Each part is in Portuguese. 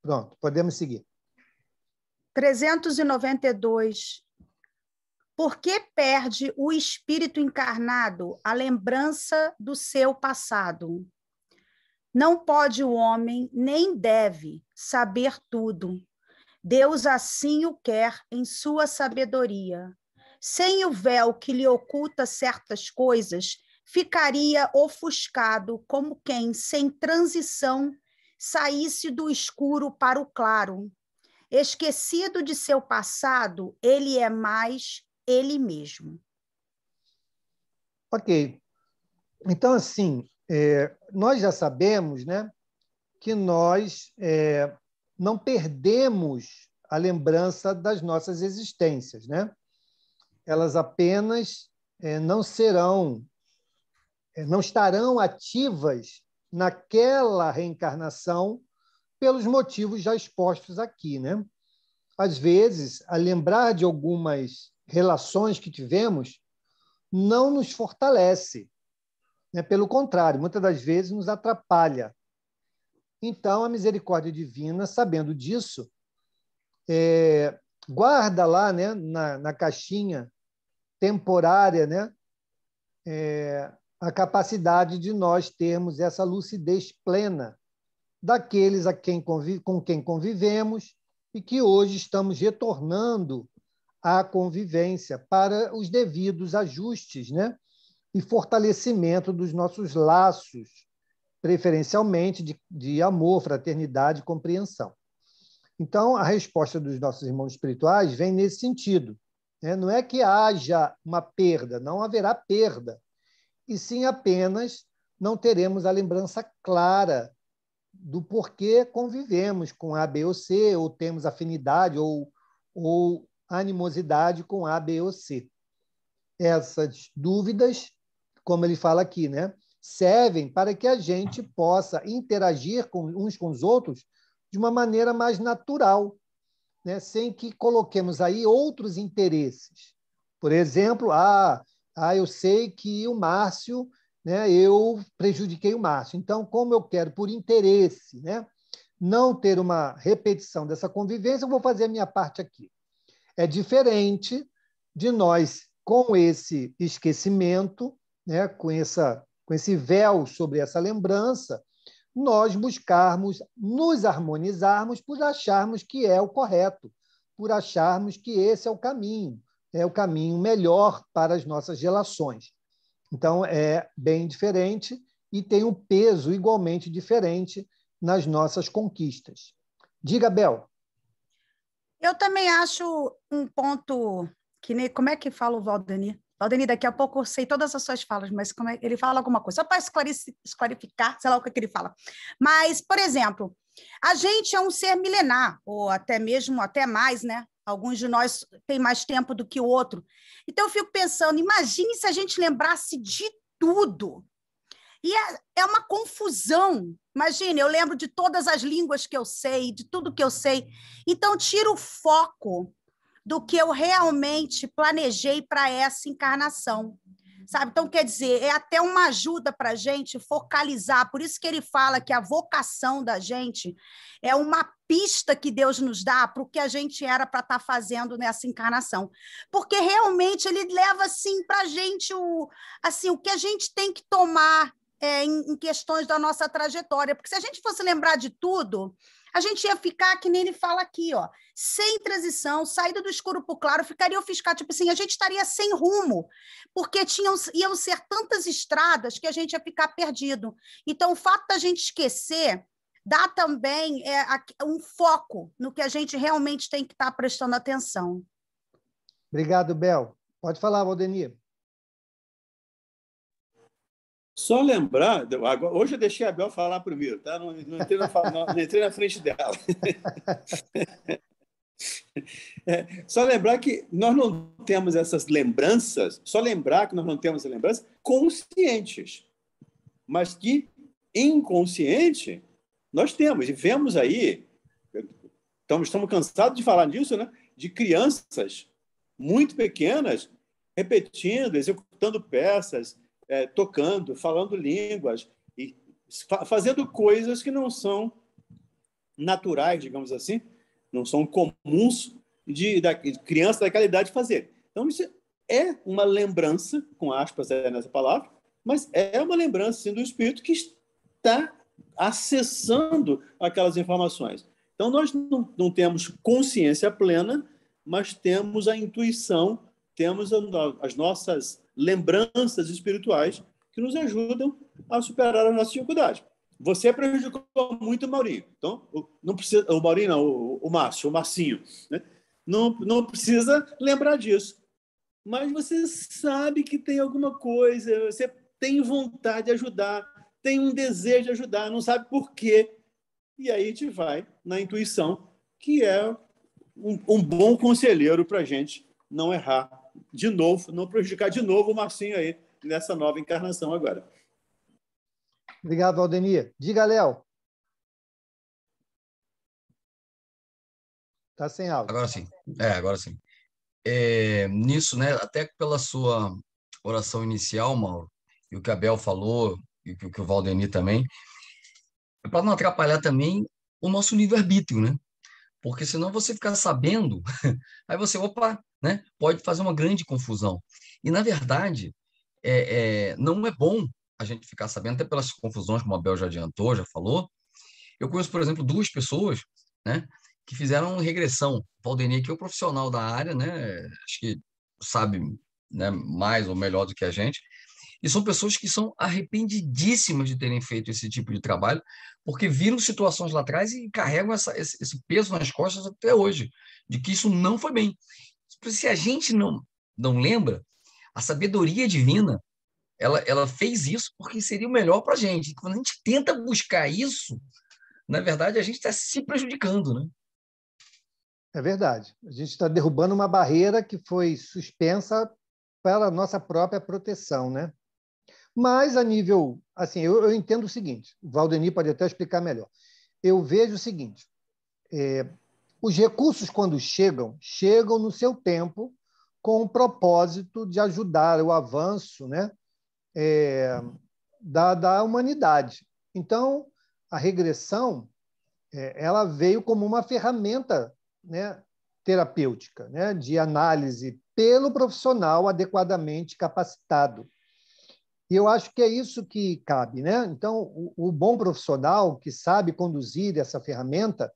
Pronto, podemos seguir. 392. Por que perde o espírito encarnado a lembrança do seu passado? Não pode o homem, nem deve, saber tudo. Deus assim o quer em sua sabedoria. Sem o véu que lhe oculta certas coisas, ficaria ofuscado como quem, sem transição, saísse do escuro para o claro. Esquecido de seu passado, ele é mais ele mesmo. Ok. Então, assim, nós já sabemos, né, que nós não perdemos a lembrança das nossas existências, né? Elas apenas não estarão ativas naquela reencarnação pelos motivos já expostos aqui, né? Às vezes, a lembrar de algumas relações que tivemos não nos fortalece, né? Pelo contrário, muitas das vezes nos atrapalha. Então, a misericórdia divina, sabendo disso, guarda lá, né, na caixinha temporária, né, a capacidade de nós termos essa lucidez plena daqueles com quem convivemos e que hoje estamos retornando à convivência para os devidos ajustes, né, e fortalecimento dos nossos laços, preferencialmente de amor, fraternidade e compreensão. Então, a resposta dos nossos irmãos espirituais vem nesse sentido, né? Não é que haja uma perda, não haverá perda, e sim apenas não teremos a lembrança clara do porquê convivemos com A, B ou C, ou temos afinidade ou animosidade com A, B ou C. Essas dúvidas, como ele fala aqui, né, servem para que a gente possa interagir uns com os outros de uma maneira mais natural, né, sem que coloquemos aí outros interesses. Por exemplo, eu sei que o Márcio, né, eu prejudiquei o Márcio. Então, como eu quero, por interesse, né, não ter uma repetição dessa convivência, eu vou fazer a minha parte aqui. É diferente de nós, com esse esquecimento, né, com esse véu sobre essa lembrança, nós buscarmos nos harmonizarmos por acharmos que é o correto, por acharmos que esse é o caminho melhor para as nossas relações. Então, é bem diferente e tem um peso igualmente diferente nas nossas conquistas. Diga, Bel. Eu também acho um ponto que nem... Como é que fala o Valdeni? Valdeni, daqui a pouco eu sei todas as suas falas, mas como é, ele fala alguma coisa, só para esclarecer, sei lá o que ele fala. Mas, por exemplo, a gente é um ser milenar, ou até mesmo, até mais, né? Alguns de nós têm mais tempo do que o outro. Então, eu fico pensando, imagine se a gente lembrasse de tudo. E é uma confusão. Imagine, eu lembro de todas as línguas que eu sei, de tudo que eu sei. Então, tira o foco do que eu realmente planejei para essa encarnação. Sabe? Então, quer dizer, é até uma ajuda para a gente focalizar. Por isso que ele fala que a vocação da gente é uma pista que Deus nos dá para o que a gente era para estar fazendo nessa encarnação. Porque realmente ele leva assim, para a gente o que a gente tem que tomar em questões da nossa trajetória. Porque se a gente fosse lembrar de tudo, a gente ia ficar, que nem ele fala aqui, ó, sem transição, saída do escuro para o claro, ficaria ofuscado, tipo assim, a gente estaria sem rumo, porque iam ser tantas estradas que a gente ia ficar perdido. Então, o fato da gente esquecer dá também um foco no que a gente realmente tem que estar prestando atenção. Obrigado, Bel. Pode falar, Valdemir. Só lembrar, hoje eu deixei a Bel falar primeiro, tá? Não entrei na frente dela. Só lembrar que nós não temos essas lembranças, só lembrar que nós não temos essas lembranças conscientes, mas que inconsciente nós temos. E vemos aí, estamos cansados de falar disso, né? De crianças muito pequenas repetindo, executando peças, tocando, falando línguas e fazendo coisas que não são naturais, digamos assim, não são comuns de criança daquela idade fazer. Então, isso é uma lembrança, com aspas nessa palavra, mas é uma lembrança, sim, do espírito que está acessando aquelas informações. Então, nós não temos consciência plena, mas temos a intuição, temos as nossas lembranças espirituais que nos ajudam a superar as nossas dificuldades. Você prejudicou muito o Maurinho. Então, não precisa, o Maurinho não, o Márcio, o Marcinho, né? Não precisa lembrar disso. Mas você sabe que tem alguma coisa, você tem vontade de ajudar, tem um desejo de ajudar, não sabe por quê. E aí a gente vai na intuição, que é um bom conselheiro para a gente não errar de novo, não prejudicar de novo o Marcinho aí, nessa nova encarnação agora. Obrigado, Valdemir. Diga, Léo. Está sem áudio. Agora sim. Agora sim. Nisso, né, até pela sua oração inicial, Mauro, e o que a Bel falou, e o que o Valdemir também, é para não atrapalhar também o nosso livre-arbítrio, né? Porque senão você ficar sabendo, aí você, opa, né, pode fazer uma grande confusão. E, na verdade, não é bom a gente ficar sabendo, até pelas confusões, como a Bel já adiantou, já falou. Eu conheço, por exemplo, duas pessoas, né, que fizeram regressão. Valdemir, que é o profissional da área, né, acho que sabe, né, mais ou melhor do que a gente, e são pessoas que são arrependidíssimas de terem feito esse tipo de trabalho, porque viram situações lá atrás e carregam esse peso nas costas até hoje, de que isso não foi bem. Se a gente não lembra, a sabedoria divina, ela fez isso porque seria o melhor para a gente. Quando a gente tenta buscar isso, na verdade, a gente está se prejudicando, né? É verdade. A gente está derrubando uma barreira que foi suspensa para a nossa própria proteção, né? Mas, a nível... Assim, eu entendo o seguinte, o Valdemir pode até explicar melhor. Eu vejo o seguinte, os recursos, quando chegam no seu tempo, com o propósito de ajudar o avanço, né, da humanidade. Então, a regressão ela veio como uma ferramenta, né, terapêutica, né, de análise pelo profissional adequadamente capacitado. E eu acho que é isso que cabe, né? Então, o bom profissional que sabe conduzir essa ferramenta,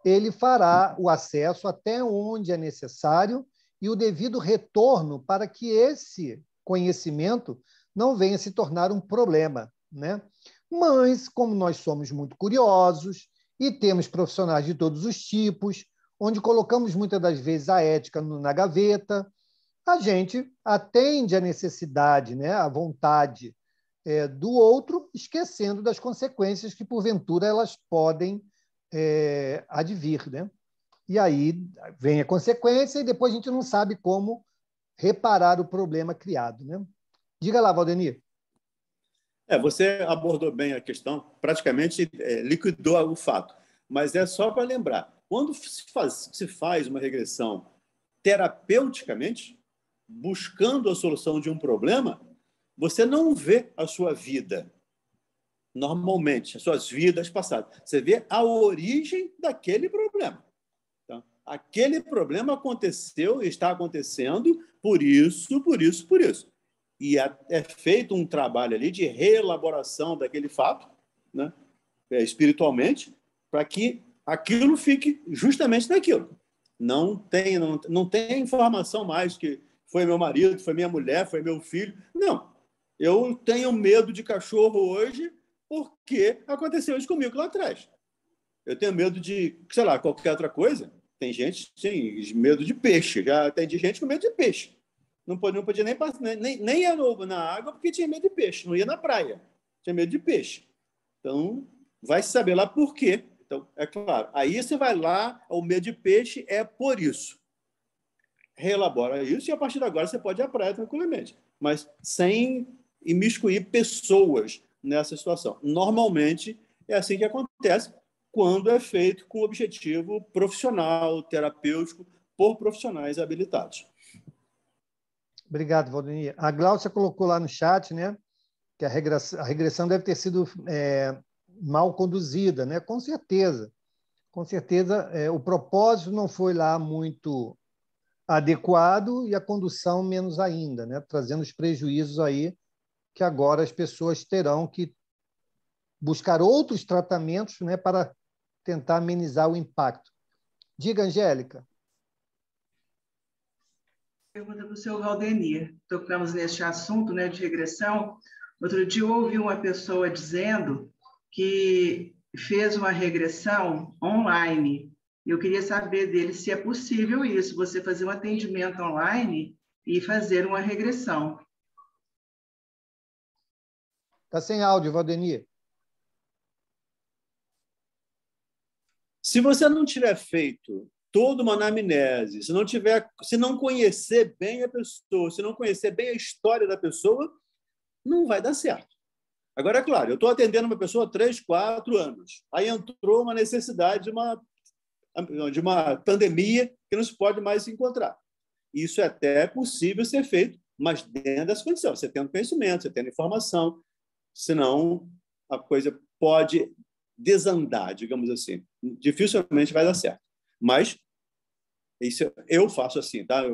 ele fará o acesso até onde é necessário e o devido retorno para que esse conhecimento não venha se tornar um problema, né? Mas, como nós somos muito curiosos e temos profissionais de todos os tipos, onde colocamos muitas das vezes a ética na gaveta, a gente atende à necessidade, né, à vontade do outro, esquecendo das consequências que, porventura, elas podem advir, né? E aí vem a consequência e depois a gente não sabe como reparar o problema criado, né? Diga lá, Valdemir. Você abordou bem a questão, praticamente liquidou o fato. Mas é só para lembrar, quando se faz uma regressão terapeuticamente, buscando a solução de um problema, você não vê a sua vida normalmente, as suas vidas passadas. Você vê a origem daquele problema. Então, aquele problema aconteceu, está acontecendo por isso, por isso, por isso. E é feito um trabalho ali de reelaboração daquele fato, né, espiritualmente, para que aquilo fique justamente naquilo. Não tem informação mais que foi meu marido, foi minha mulher, foi meu filho. Não. Eu tenho medo de cachorro hoje porque aconteceu isso comigo lá atrás. Eu tenho medo de, sei lá, qualquer outra coisa. Tem gente que tem medo de peixe. Já tem gente com medo de peixe. Não podia nem passar, nem ir na água porque tinha medo de peixe. Não ia na praia. Tinha medo de peixe. Então, vai saber lá por quê. Então, é claro. Aí você vai lá, o medo de peixe é por isso. Reelabora isso e a partir de agora você pode ir à praia tranquilamente. Mas sem imiscuir pessoas nessa situação. Normalmente, é assim que acontece quando é feito com objetivo profissional, terapêutico, por profissionais habilitados. Obrigado, Valdemir. A Gláucia colocou lá no chat, né, que a regressão deve ter sido mal conduzida, né? Com certeza. Com certeza, o propósito não foi lá muito adequado e a condução menos ainda, né? Trazendo os prejuízos aí que agora as pessoas terão que buscar outros tratamentos, né, para tentar amenizar o impacto. Diga, Angélica. Pergunta para o senhor Valdenir. Tocamos neste assunto, né, de regressão. Outro dia eu ouvi uma pessoa dizendo que fez uma regressão online. Eu queria saber dele se é possível isso, você fazer um atendimento online e fazer uma regressão. Está sem áudio, Valdenir. Se você não tiver feito toda uma anamnese, se não conhecer bem a pessoa, se não conhecer bem a história da pessoa, não vai dar certo. Agora, é claro, eu estou atendendo uma pessoa há 3, 4 anos. Aí entrou uma necessidade de uma pandemia que não se pode mais se encontrar. Isso é até possível ser feito, mas dentro das condições. Você tendo conhecimento, você tendo informação, senão a coisa pode desandar, digamos assim. Dificilmente vai dar certo. Mas isso eu faço assim, tá?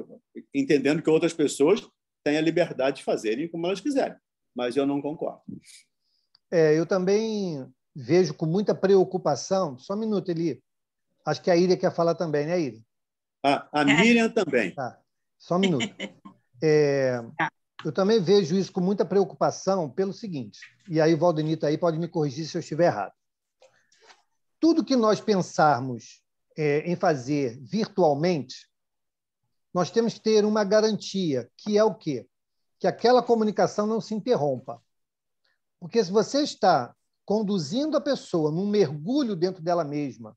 Entendendo que outras pessoas têm a liberdade de fazerem como elas quiserem, mas eu não concordo. Eu também vejo com muita preocupação. Só um minuto, Eli. Acho que a Ira quer falar também, né, Ira? A Miriam também. Tá. Só um minuto. Eu também vejo isso com muita preocupação pelo seguinte, e aí o Valdenito aí pode me corrigir se eu estiver errado. Tudo que nós pensarmos em fazer virtualmente, nós temos que ter uma garantia, que é o quê? Que aquela comunicação não se interrompa. Porque se você está conduzindo a pessoa num mergulho dentro dela mesma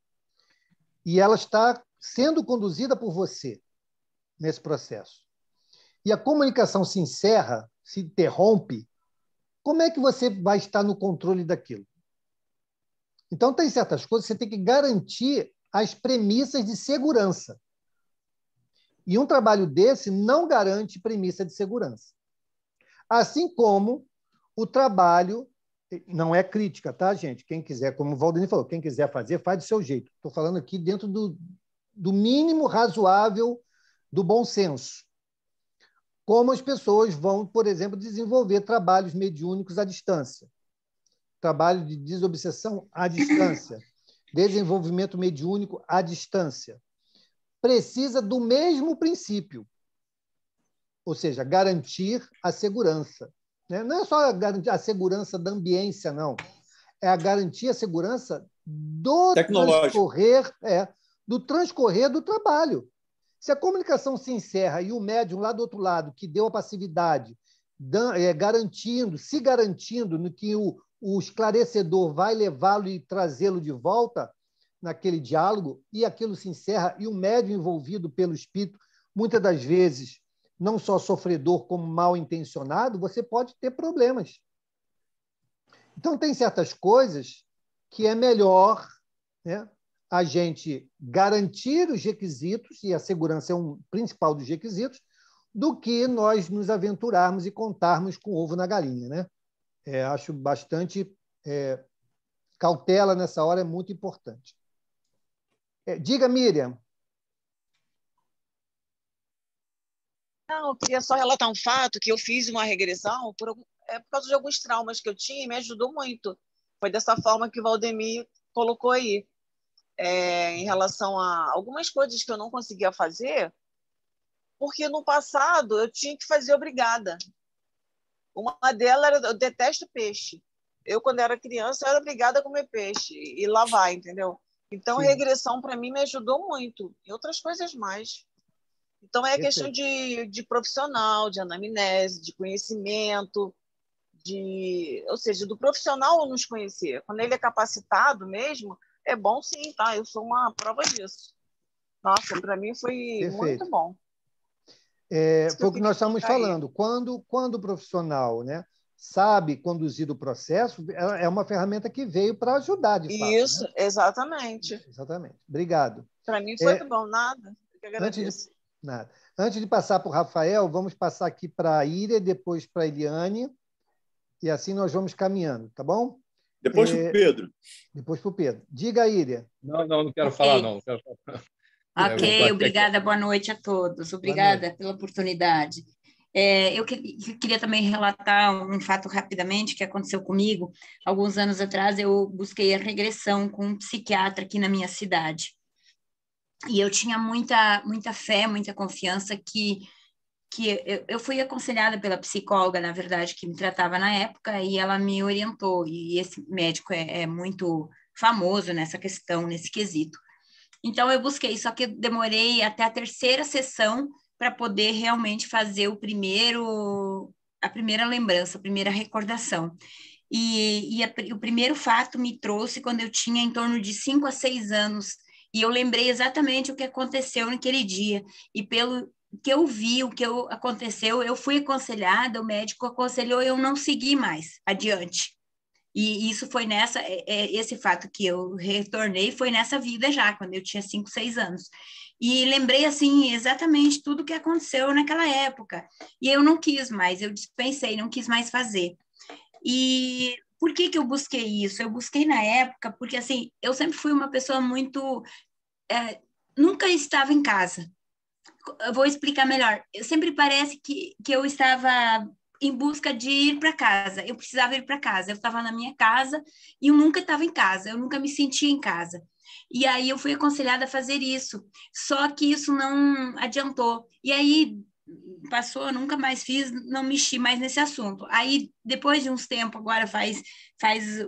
e ela está sendo conduzida por você nesse processo, e a comunicação se encerra, se interrompe, como é que você vai estar no controle daquilo? Então, tem certas coisas que você tem que garantir as premissas de segurança. E um trabalho desse não garante premissa de segurança. Assim como o trabalho, não é crítica, tá, gente? Quem quiser, como o Valdenir falou, quem quiser fazer, faz do seu jeito. Estou falando aqui dentro do mínimo razoável do bom senso. Como as pessoas vão, por exemplo, desenvolver trabalhos mediúnicos à distância. Trabalho de desobsessão à distância. Desenvolvimento mediúnico à distância. Precisa do mesmo princípio. Ou seja, garantir a segurança. Não é só garantir a segurança da ambiência, não. É a garantir a segurança do transcorrer do trabalho. Se a comunicação se encerra e o médium lá do outro lado, que deu a passividade, se garantindo no que o esclarecedor vai levá-lo e trazê-lo de volta naquele diálogo, e aquilo se encerra, e o médium envolvido pelo espírito, muitas das vezes, não só sofredor como mal intencionado, você pode ter problemas. Então, tem certas coisas que é melhor, né, a gente garantir os requisitos, e a segurança é um principal dos requisitos, do que nós nos aventurarmos e contarmos com o ovo na galinha, né? Acho bastante cautela nessa hora é muito importante. Diga, Miriam. Não, eu queria só relatar um fato, que eu fiz uma regressão por causa de alguns traumas que eu tinha e me ajudou muito. Foi dessa forma que o Valdemir colocou aí. Em relação a algumas coisas que eu não conseguia fazer, porque no passado eu tinha que fazer obrigada. Uma delas era, eu detesto peixe. Eu, quando era criança, era obrigada a comer peixe e lavar, entendeu? Então, a regressão, para mim, me ajudou muito. E outras coisas mais. Então, é questão de profissional, de anamnese, de conhecimento, ou seja, do profissional nos conhecer. Quando ele é capacitado mesmo, é bom sim, tá? Eu sou uma prova disso. Nossa, para mim foi muito bom. Foi o que nós estamos falando. Quando o profissional, né, sabe conduzir o processo, é uma ferramenta que veio para ajudar, de fato. Isso, né? Exatamente. Exatamente. Obrigado. Para mim foi bom, nada. Eu que agradeço. Antes de passar para o Rafael, vamos passar aqui para a Ira, depois para a Eliane, e assim nós vamos caminhando, tá bom? Depois para o Pedro. Depois para o Pedro. Diga, Íria. Não quero falar, não. Ok, obrigada, boa noite a todos. Obrigada pela oportunidade. Eu queria também relatar um fato rapidamente que aconteceu comigo. Alguns anos atrás, eu busquei a regressão com um psiquiatra aqui na minha cidade. E eu tinha muita fé, muita confiança que eu fui aconselhada pela psicóloga, na verdade, que me tratava na época, e ela me orientou. E esse médico é muito famoso nessa questão, nesse quesito. Então, eu busquei, só que eu demorei até a terceira sessão para poder realmente fazer a primeira lembrança, a primeira recordação. O primeiro fato me trouxe quando eu tinha em torno de 5 a 6 anos, e eu lembrei exatamente o que aconteceu naquele dia. E pelo que eu vi, o que aconteceu, eu fui aconselhada, o médico aconselhou, eu não segui mais adiante. E isso foi esse fato que eu retornei foi nessa vida já, quando eu tinha 5, 6 anos. E lembrei, assim, exatamente tudo o que aconteceu naquela época. E eu não quis mais, eu dispensei, não quis mais fazer. E por que eu busquei isso? Eu busquei na época porque, assim, eu sempre fui uma pessoa muito... nunca estava em casa. Eu vou explicar melhor. Sempre parece que eu estava em busca de ir para casa. Eu precisava ir para casa. Eu estava na minha casa e eu nunca estava em casa. Eu nunca me sentia em casa. E aí eu fui aconselhada a fazer isso. Só que isso não adiantou. E aí passou, eu nunca mais fiz, não mexi mais nesse assunto. Aí, depois de uns tempos, agora faz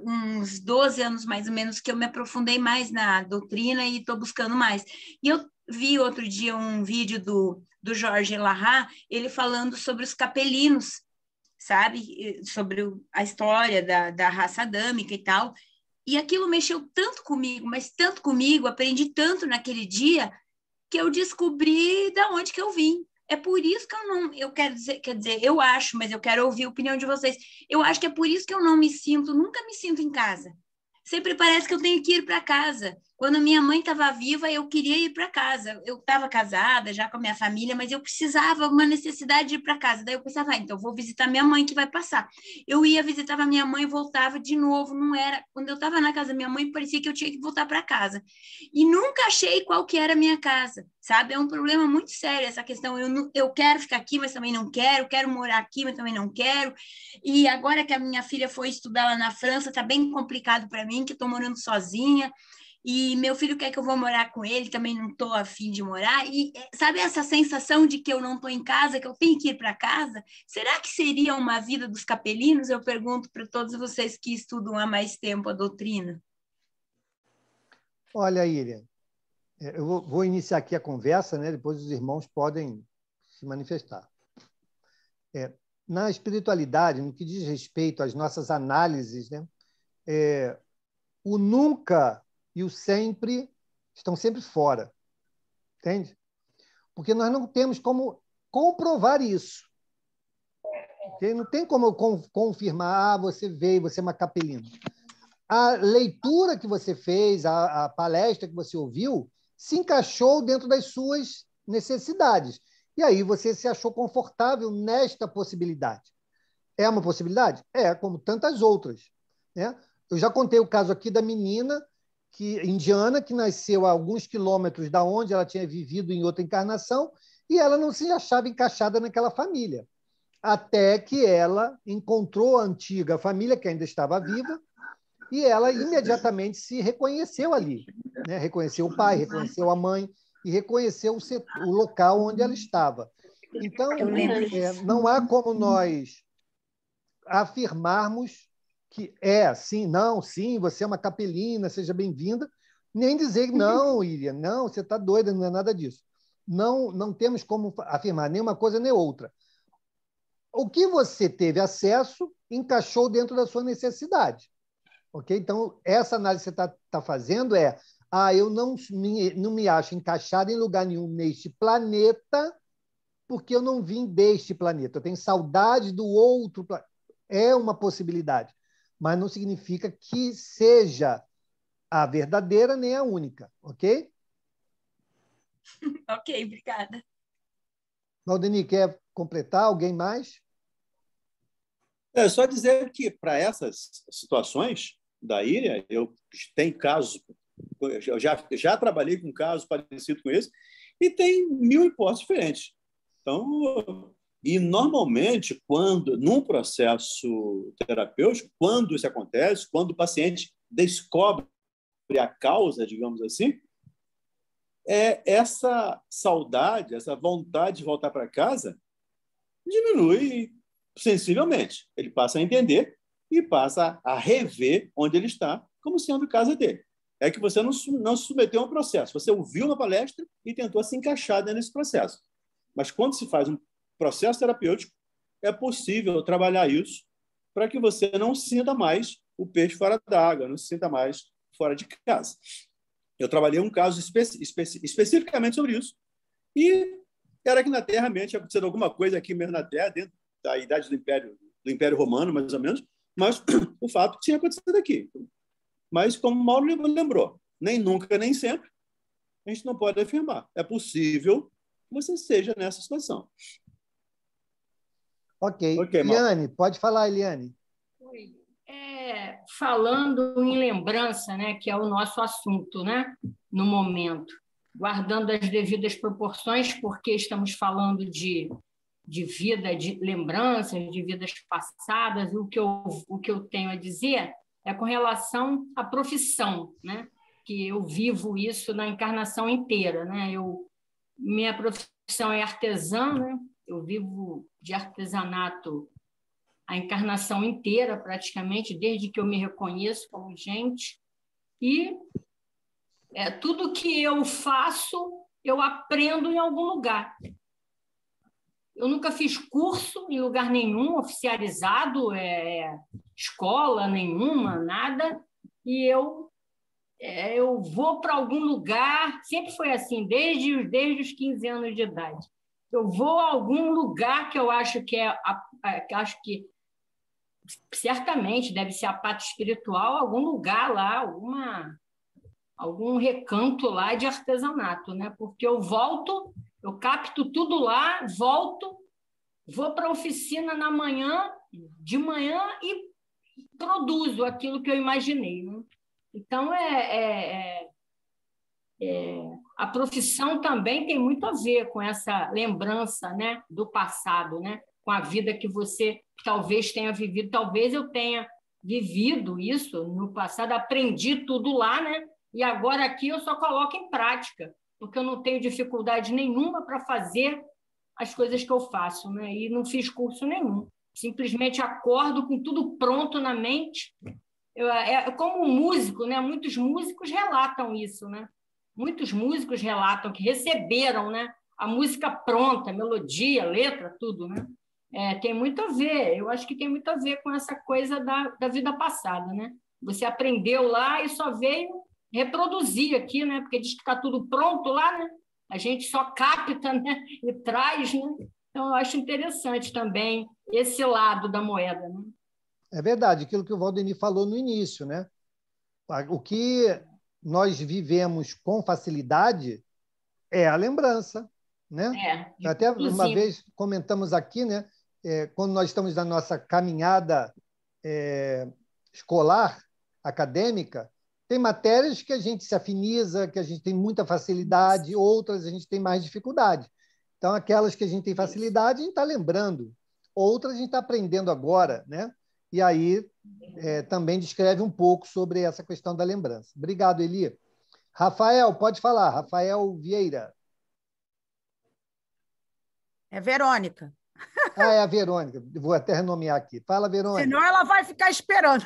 uns 12 anos mais ou menos que eu me aprofundei mais na doutrina e estou buscando mais. E eu vi outro dia um vídeo do Jorge Larrat, ele falando sobre os capelinos, sabe? Sobre a história da raça adâmica e tal. E aquilo mexeu tanto comigo, mas tanto comigo, aprendi tanto naquele dia, que eu descobri de onde que eu vim. É por isso que eu quero dizer, quer dizer, eu acho, mas eu quero ouvir a opinião de vocês. Eu acho que é por isso que eu nunca me sinto em casa. Sempre parece que eu tenho que ir para casa. Quando minha mãe estava viva, eu queria ir para casa. Eu estava casada já com a minha família, mas eu precisava, uma necessidade de ir para casa. Daí eu pensava, então eu vou visitar minha mãe que vai passar. Eu ia, visitava minha mãe e voltava de novo. Não era. Quando eu estava na casa da minha mãe, parecia que eu tinha que voltar para casa. E nunca achei qual que era a minha casa, sabe? É um problema muito sério essa questão. Eu quero ficar aqui, mas também não quero morar aqui, mas também não quero. E agora que a minha filha foi estudar lá na França, está bem complicado para mim, que estou morando sozinha. E meu filho quer que eu vou morar com ele, também não estou a fim de morar. E sabe essa sensação de que eu não estou em casa, que eu tenho que ir para casa? Será que seria uma vida dos capelinos? Eu pergunto para todos vocês que estudam há mais tempo a doutrina. Olha, Íria, eu vou iniciar aqui a conversa, né? Depois os irmãos podem se manifestar. Na espiritualidade, no que diz respeito às nossas análises, né? O nunca e o sempre estão sempre fora. Entende? Porque nós não temos como comprovar isso. Okay? Não tem como eu confirmar, você veio, você é uma capelina. A leitura que você fez, a palestra que você ouviu, se encaixou dentro das suas necessidades. E aí você se achou confortável nesta possibilidade. É uma possibilidade? É, como tantas outras. Né? Eu já contei o caso aqui da menina indiana que nasceu a alguns quilômetros da onde ela tinha vivido em outra encarnação e ela não se achava encaixada naquela família. Até que ela encontrou a antiga família, que ainda estava viva, e ela imediatamente se reconheceu ali. Né? Reconheceu o pai, reconheceu a mãe e reconheceu o local onde ela estava. Então, não há como nós afirmarmos que sim, não, sim, você é uma capelina, seja bem-vinda, nem dizer não, Íria, não, você está doida, não é nada disso. Não temos como afirmar nem uma coisa nem outra. O que você teve acesso encaixou dentro da sua necessidade. Okay? Então, essa análise que você está fazendo eu não me acho encaixado em lugar nenhum neste planeta porque eu não vim deste planeta. Eu tenho saudade do outro planeta. É uma possibilidade, mas não significa que seja a verdadeira nem a única, ok? Ok, obrigada. Valdeni, quer completar? Alguém mais? Só dizer que, para essas situações, da ilha, eu tenho casos, eu já trabalhei com casos parecidos com esse, e tem 1000 hipóteses diferentes. Então, e normalmente, num processo terapêutico, quando isso acontece, quando o paciente descobre a causa, digamos assim, essa saudade, essa vontade de voltar para casa diminui sensivelmente. Ele passa a entender e passa a rever onde ele está como sendo casa dele. É que você não se submeteu a um processo. Você ouviu uma palestra e tentou se encaixar dentro desse processo. Mas quando se faz um processo terapêutico, é possível trabalhar isso para que você não sinta mais o peixe fora d'água, não se sinta mais fora de casa. Eu trabalhei um caso especificamente sobre isso, e era que na Terra realmente tinha acontecido alguma coisa aqui mesmo na Terra, dentro da idade do Império Romano, mais ou menos, mas o fato tinha acontecido aqui. Mas, como o Mauro lembrou, nem nunca, nem sempre, a gente não pode afirmar. É possível que você esteja nessa situação. Ok. Eliane, pode falar, Eliane. Oi. Falando em lembrança, né, que é o nosso assunto, né, no momento, guardando as devidas proporções, porque estamos falando de vida, de lembranças, de vidas passadas, e o que eu tenho a dizer é com relação à profissão, né, que eu vivo isso na encarnação inteira, né, minha profissão é artesã, né, eu vivo de artesanato a encarnação inteira, praticamente, desde que eu me reconheço como gente. E tudo que eu faço, eu aprendo em algum lugar. Eu nunca fiz curso em lugar nenhum, oficializado, escola nenhuma, nada. E eu vou para algum lugar, sempre foi assim, desde os 15 anos de idade. Eu vou a algum lugar que eu acho que acho que certamente deve ser a pátria espiritual, algum lugar lá, algum recanto lá de artesanato, né? Porque eu volto, eu capto tudo lá, volto, vou para a oficina de manhã e produzo aquilo que eu imaginei, né? Então, a profissão também tem muito a ver com essa lembrança, né, do passado, né? Com a vida que você talvez tenha vivido, talvez eu tenha vivido isso no passado, aprendi tudo lá, né? E agora aqui eu só coloco em prática, porque eu não tenho dificuldade nenhuma para fazer as coisas que eu faço, né? E não fiz curso nenhum. Simplesmente acordo com tudo pronto na mente. Como um músico, né? Muitos músicos relatam isso, né? Muitos músicos relatam que receberam, né, a música pronta, melodia, letra, tudo, né? Tem muito a ver, eu acho que tem muito a ver com essa coisa da vida passada, né? Você aprendeu lá e só veio reproduzir aqui, né? Porque diz que está tudo pronto lá, né? A gente só capta, né? E traz, né? Então, eu acho interessante também esse lado da moeda, né? É verdade, aquilo que o Valdemir falou no início, né? O que nós vivemos com facilidade é a lembrança, né? Até uma vez comentamos aqui, né? Quando nós estamos na nossa caminhada escolar, acadêmica, tem matérias que a gente se afiniza, que a gente tem muita facilidade, outras a gente tem mais dificuldade. Então, aquelas que a gente tem facilidade, a gente está lembrando. Outras a gente está aprendendo agora, né? E aí também descreve um pouco sobre essa questão da lembrança. Obrigado, Eli. Rafael, pode falar. Rafael Vieira. É Verônica. É a Verônica. Vou até renomear aqui. Fala, Verônica. Senão ela vai ficar esperando.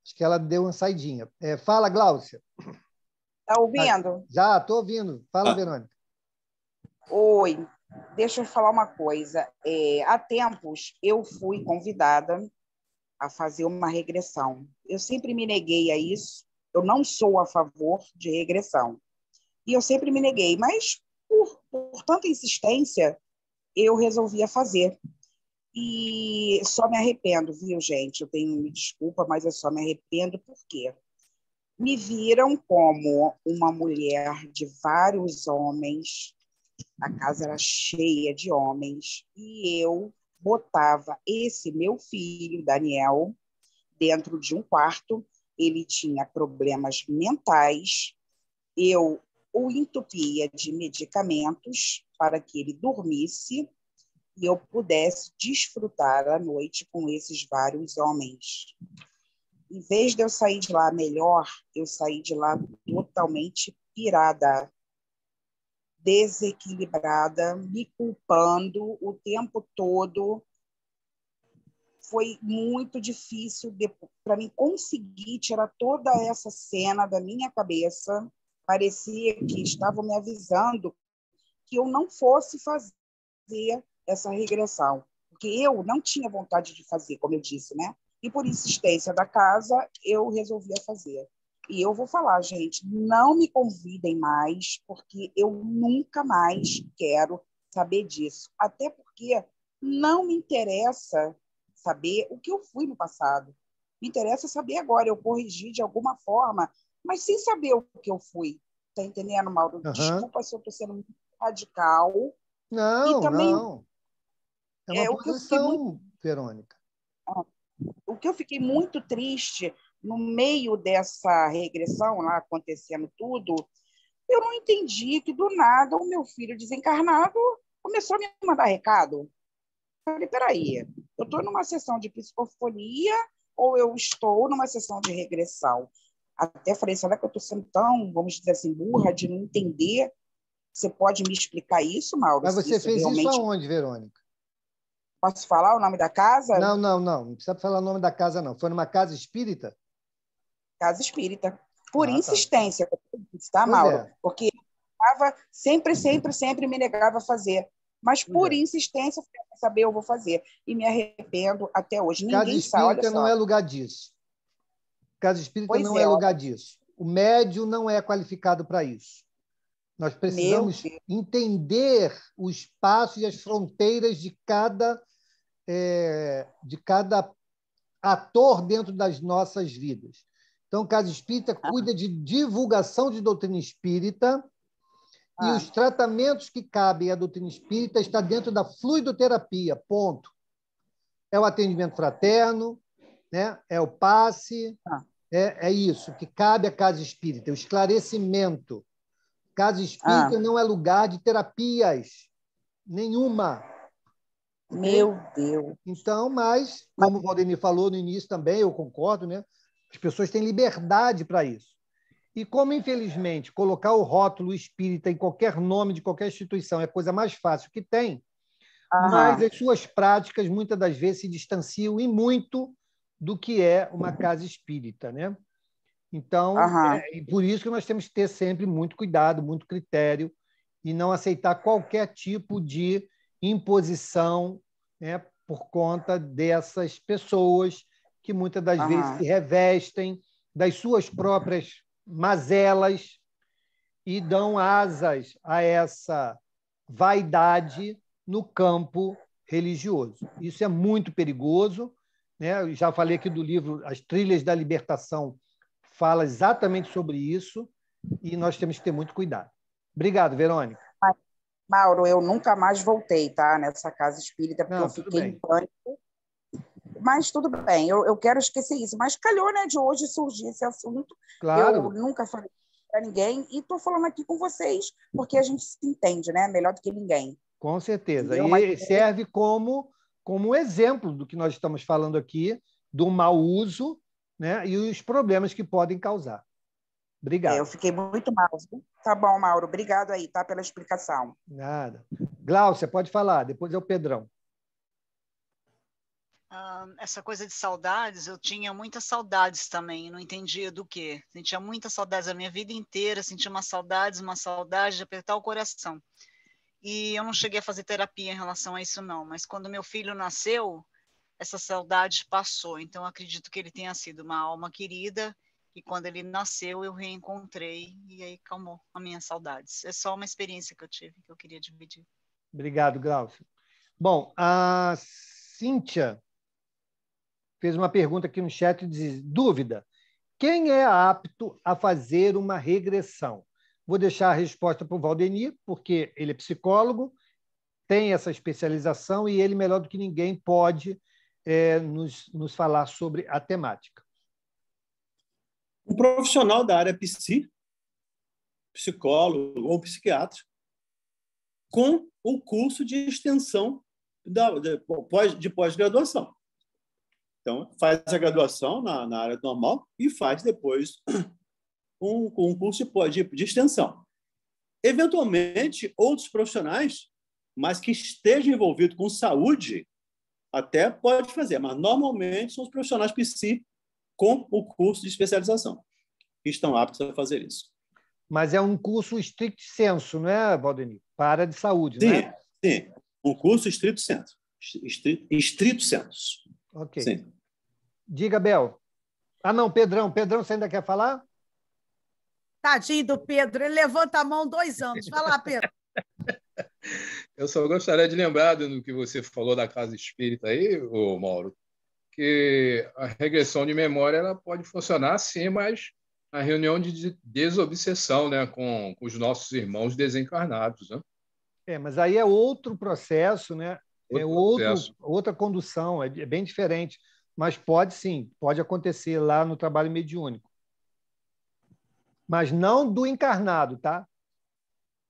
Acho que ela deu uma saidinha. Fala, Gláucia. Está ouvindo? Já, estou ouvindo. Fala, Verônica. Oi. Deixa eu falar uma coisa. Há tempos, eu fui convidada a fazer uma regressão. Eu sempre me neguei a isso. Eu não sou a favor de regressão. E eu sempre me neguei. Mas, por tanta insistência, eu resolvi fazer. E só me arrependo, viu, gente? Me desculpa, mas eu só me arrependo porque me viram como uma mulher de vários homens. A casa era cheia de homens e eu botava esse meu filho, Daniel, dentro de um quarto. Ele tinha problemas mentais. Eu o entupia de medicamentos para que ele dormisse e eu pudesse desfrutar a noite com esses vários homens. Em vez de eu sair de lá melhor, eu saí de lá totalmente pirada, desequilibrada, me culpando o tempo todo. Foi muito difícil para mim conseguir tirar toda essa cena da minha cabeça. Parecia que estavam me avisando que eu não fosse fazer essa regressão, porque eu não tinha vontade de fazer, como eu disse, né? E por insistência da casa, eu resolvi fazer. E eu vou falar, gente, não me convidem mais, porque eu nunca mais quero saber disso. Até porque não me interessa saber o que eu fui no passado. Me interessa saber agora, eu corrigi de alguma forma, mas sem saber o que eu fui. Tá entendendo, Mauro? Desculpa se eu estou sendo muito radical. Não, e também, não. É uma posição, Verônica. O que eu fiquei muito triste no meio dessa regressão, lá acontecendo tudo, eu não entendi que do nada o meu filho desencarnado começou a me mandar recado. Eu falei, peraí, eu estou numa sessão de psicofonia ou eu estou numa sessão de regressão? Até falei, será que eu estou sendo tão, vamos dizer assim, burra de não entender? Você pode me explicar isso, Mauro? Mas você fez realmente... isso aonde, Verônica? Posso falar o nome da casa? Não. Não precisa falar o nome da casa, não. Foi numa casa espírita? Casa espírita. Por insistência, tá, Mauro? É. Porque eu sempre me negava a fazer. Mas por insistência, para saber, eu vou fazer. E me arrependo até hoje. Casa espírita não é lugar disso. Casa espírita não é lugar disso. O médium não é qualificado para isso. Nós precisamos entender o espaço e as fronteiras de cada ator dentro das nossas vidas. Então, Casa Espírita cuida de divulgação de doutrina espírita e os tratamentos que cabem à doutrina espírita está dentro da fluidoterapia, ponto. É o atendimento fraterno, né? É o passe, é isso que cabe à Casa Espírita, o esclarecimento. Casa Espírita não é lugar de terapias nenhuma. Meu Deus. Então, mas, como o Valdemir falou no início também, eu concordo, né? As pessoas têm liberdade para isso. E como, infelizmente, colocar o rótulo espírita em qualquer nome de qualquer instituição é a coisa mais fácil que tem, mas as suas práticas, muitas das vezes, se distanciam e muito do que é uma casa espírita, né? Então, e por isso que nós temos que ter sempre muito cuidado, muito critério, e não aceitar qualquer tipo de imposição, né, por conta dessas pessoas que muitas das vezes se revestem das suas próprias mazelas e dão asas a essa vaidade no campo religioso. Isso é muito perigoso, né? Eu já falei aqui do livro As Trilhas da Libertação, fala exatamente sobre isso e nós temos que ter muito cuidado. Obrigado, Verônica. Mauro, eu nunca mais voltei, tá, nessa casa espírita, porque eu fiquei em pânico. Mas tudo bem, eu quero esquecer isso. Mas calhou, né, de hoje surgir esse assunto. Claro. Eu nunca falei para ninguém e estou falando aqui com vocês, porque a gente se entende, né? Melhor do que ninguém. Com certeza. E serve como exemplo do que nós estamos falando aqui, do mau uso, né, e os problemas que podem causar. Obrigado. Eu fiquei muito mal. Tá bom, Mauro. Obrigado aí, tá, pela explicação. Nada. Gláucia, pode falar. Depois é o Pedrão. Essa coisa de saudades, eu tinha muitas saudades também, não entendia do quê. Sentia muitas saudades a minha vida inteira, sentia uma saudade de apertar o coração. E eu não cheguei a fazer terapia em relação a isso, não. Mas quando meu filho nasceu, essa saudade passou. Então, acredito que ele tenha sido uma alma querida e quando ele nasceu, eu reencontrei e aí calmou as minhas saudades. É só uma experiência que eu tive, que eu queria dividir. Obrigado, Gláucia. Bom, a Cíntia fez uma pergunta aqui no chat e diz: dúvida, quem é apto a fazer uma regressão? Vou deixar a resposta para o Valdemir, porque ele é psicólogo, tem essa especialização e ele, melhor do que ninguém, pode nos falar sobre a temática. Um profissional da área psicólogo ou psiquiatra, com o curso de extensão de pós-graduação. Então, faz a graduação na área normal e faz depois um curso de extensão. Eventualmente, outros profissionais, mas que estejam envolvidos com saúde, até pode fazer, mas normalmente são os profissionais psi com o curso de especialização que estão aptos a fazer isso. Mas é um curso stricto sensu, não é, Valdenir? Para a área de saúde, sim, não é? Sim, um curso stricto sensu. Stricto sensu. Ok. Sim. Diga, Bel. Ah, não, Pedrão. Pedrão, você ainda quer falar? Tadinho do Pedro, ele levanta a mão 2 anos. Vai lá, Pedro. Eu só gostaria de lembrar do que você falou da casa espírita aí, ô Mauro, que a regressão de memória ela pode funcionar sim, mas a reunião de desobsessão, né, com os nossos irmãos desencarnados, né? Mas aí é outro processo, né? Processo. Outra condução, é bem diferente. Mas pode sim, pode acontecer lá no trabalho mediúnico. Mas não do encarnado, tá?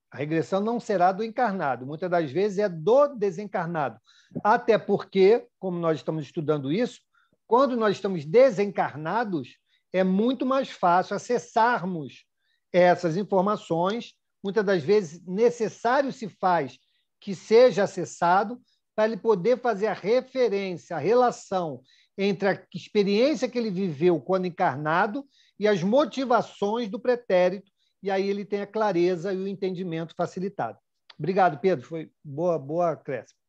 A regressão não será do encarnado. Muitas das vezes é do desencarnado. Até porque, como nós estamos estudando isso, quando nós estamos desencarnados, é muito mais fácil acessarmos essas informações. Muitas das vezes, necessário se faz que seja acessado para ele poder fazer a referência, a relação entre a experiência que ele viveu quando encarnado e as motivações do pretérito, e aí ele tem a clareza e o entendimento facilitado. Obrigado, Pedro. Foi boa Crespo.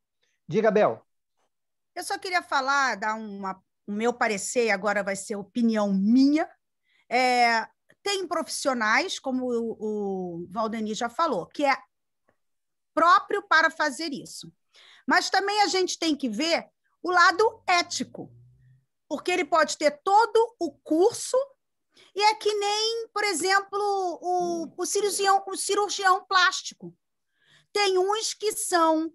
Diga, Bel. Eu só queria falar, o meu parecer, agora vai ser opinião minha. Tem profissionais, como o Valdenir já falou, que é próprio para fazer isso. Mas também a gente tem que ver o lado ético, porque ele pode ter todo o curso, e é que nem, por exemplo, o cirurgião plástico. Tem uns que são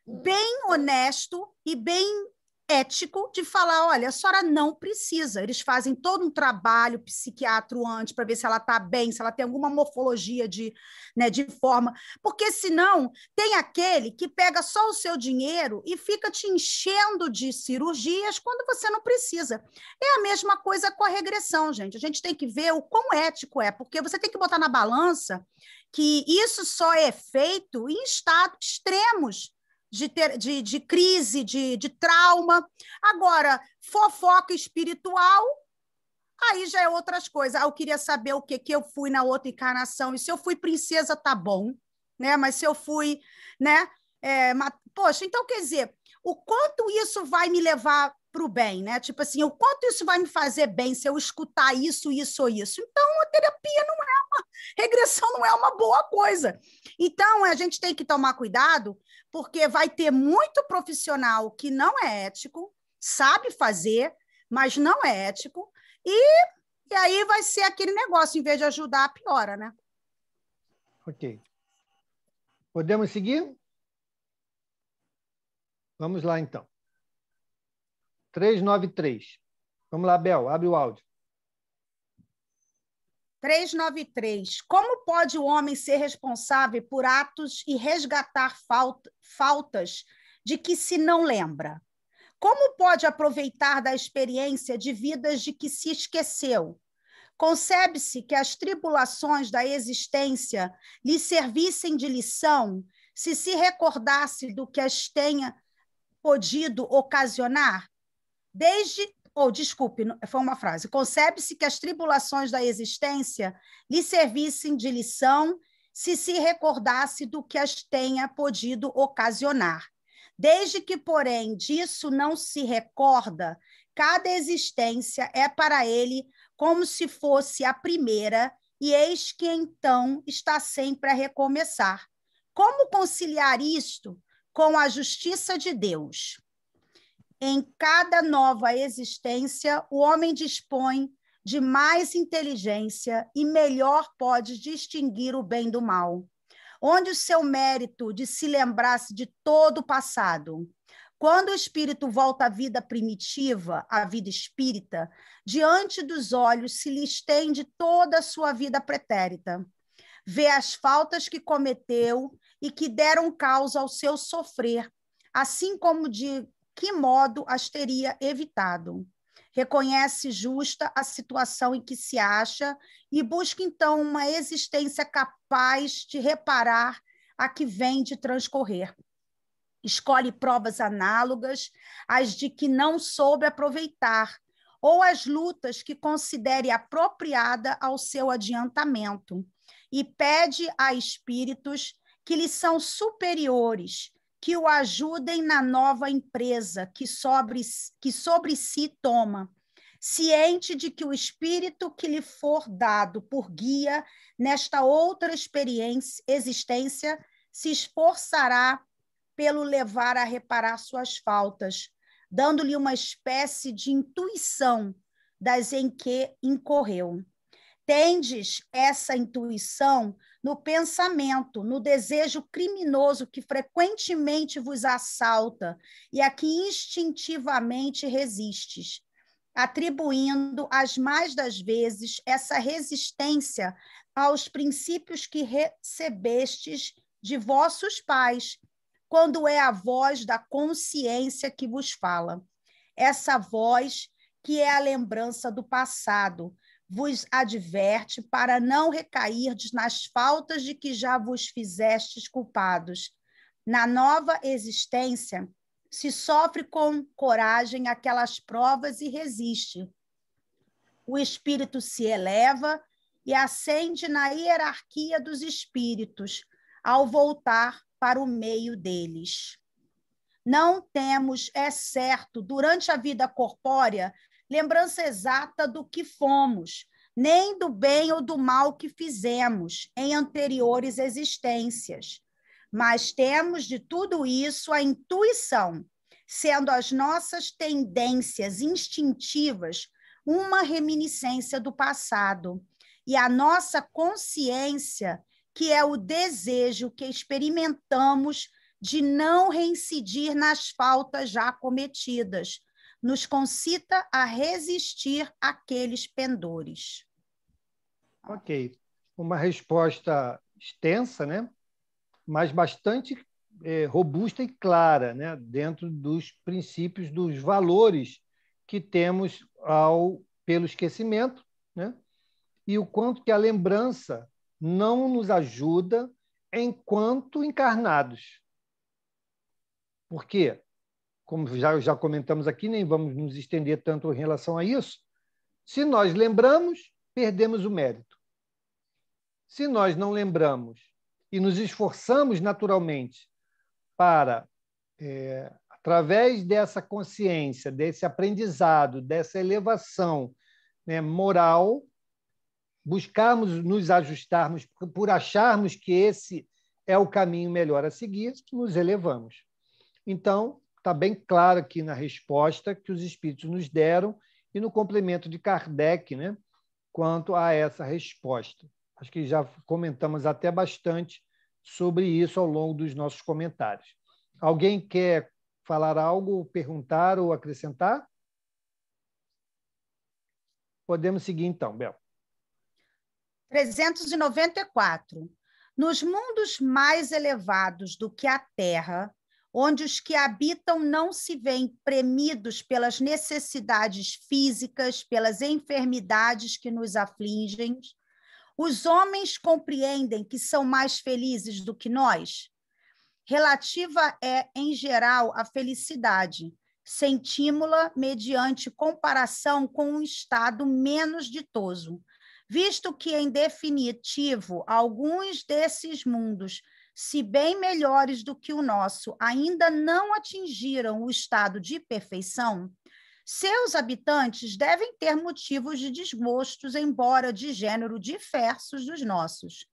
bem honesto e bem ético de falar, olha, a senhora não precisa. Eles fazem todo um trabalho psiquiátrico antes para ver se ela está bem, se ela tem alguma morfologia de forma, porque senão tem aquele que pega só o seu dinheiro e fica te enchendo de cirurgias quando você não precisa. É a mesma coisa com a regressão, gente. A gente tem que ver o quão ético é, porque você tem que botar na balança que isso só é feito em estados extremos de crise, de trauma. Agora, fofoca espiritual, aí já é outras coisas. Eu queria saber o que eu fui na outra encarnação, e se eu fui princesa, tá bom, né? Mas se eu fui, né? Poxa, então quer dizer, o quanto isso vai me levar para o bem, né? Tipo assim, o quanto isso vai me fazer bem se eu escutar isso, isso ou isso. Então, a terapia regressão não é uma boa coisa. Então, a gente tem que tomar cuidado, porque vai ter muito profissional que não é ético, sabe fazer, mas não é ético, e aí vai ser aquele negócio, em vez de ajudar, piora, né? Ok. Podemos seguir? Vamos lá, então. 393. Vamos lá, Bel, abre o áudio. 393. Como pode o homem ser responsável por atos e resgatar faltas de que se não lembra? Como pode aproveitar da experiência de vidas de que se esqueceu? Concebe-se que as tribulações da existência lhe servissem de lição se recordasse do que as tenha podido ocasionar? Desculpe, foi uma frase. Concebe-se que as tribulações da existência lhe servissem de lição se recordasse do que as tenha podido ocasionar. Desde que, porém, disso não se recorda, cada existência é para ele como se fosse a primeira, e eis que então está sempre a recomeçar. Como conciliar isto com a justiça de Deus? Em cada nova existência, o homem dispõe de mais inteligência e melhor pode distinguir o bem do mal. onde o seu mérito de se lembrar-se de todo o passado. Quando o espírito volta à vida primitiva, à vida espírita, diante dos olhos se lhe estende toda a sua vida pretérita. Vê as faltas que cometeu e que deram causa ao seu sofrer, assim como de que modo as teria evitado. Reconhece justa a situação em que se acha e busca, então, uma existência capaz de reparar a que vem de transcorrer. Escolhe provas análogas às de que não soube aproveitar, ou as lutas que considere apropriada ao seu adiantamento, e pede a espíritos que lhe são superiores, que o ajudem na nova empresa que sobre si toma, ciente de que o espírito que lhe for dado por guia nesta outra existência se esforçará pelo levar a reparar suas faltas, dando-lhe uma espécie de intuição das em que incorreu. Tendes essa intuição no pensamento, no desejo criminoso que frequentemente vos assalta e a que instintivamente resistes, atribuindo as mais das vezes essa resistência aos princípios que recebestes de vossos pais, quando é a voz da consciência que vos fala. Essa voz, que é a lembrança do passado, vos adverte para não recairdes nas faltas de que já vos fizestes culpados. Na nova existência, se sofre com coragem aquelas provas e resiste. O espírito se eleva e ascende na hierarquia dos espíritos, ao voltar para o meio deles. Não temos, é certo, durante a vida corpórea, lembrança exata do que fomos, nem do bem ou do mal que fizemos em anteriores existências. Mas temos de tudo isso a intuição, sendo as nossas tendências instintivas uma reminiscência do passado, e a nossa consciência, que é o desejo que experimentamos de não reincidir nas faltas já cometidas, nos concita a resistir àqueles pendores. Ok. Uma resposta extensa, né? Mas bastante robusta e clara, né? Dentro dos princípios, dos valores que temos pelo esquecimento, né? E o quanto que a lembrança não nos ajuda enquanto encarnados. Por quê? Como já comentamos aqui, nem vamos nos estender tanto em relação a isso. Se nós lembramos, perdemos o mérito. Se nós não lembramos e nos esforçamos naturalmente para, através dessa consciência, desse aprendizado, dessa elevação, né, moral, buscarmos nos ajustarmos por acharmos que esse é o caminho melhor a seguir, nos elevamos. Então, está bem claro aqui na resposta que os espíritos nos deram e no complemento de Kardec, né, quanto a essa resposta. Acho que já comentamos até bastante sobre isso ao longo dos nossos comentários. Alguém quer falar algo, perguntar ou acrescentar? Podemos seguir então, Bel. 394. Nos mundos mais elevados do que a Terra, onde os que habitam não se veem premidos pelas necessidades físicas, pelas enfermidades que nos afligem, os homens compreendem que são mais felizes do que nós? Relativa é, em geral, a felicidade. Sentimos-la mediante comparação com um estado menos ditoso, visto que, em definitivo, alguns desses mundos, se bem melhores do que o nosso, ainda não atingiram o estado de perfeição, seus habitantes devem ter motivos de desgostos, embora de gênero diversos dos nossos.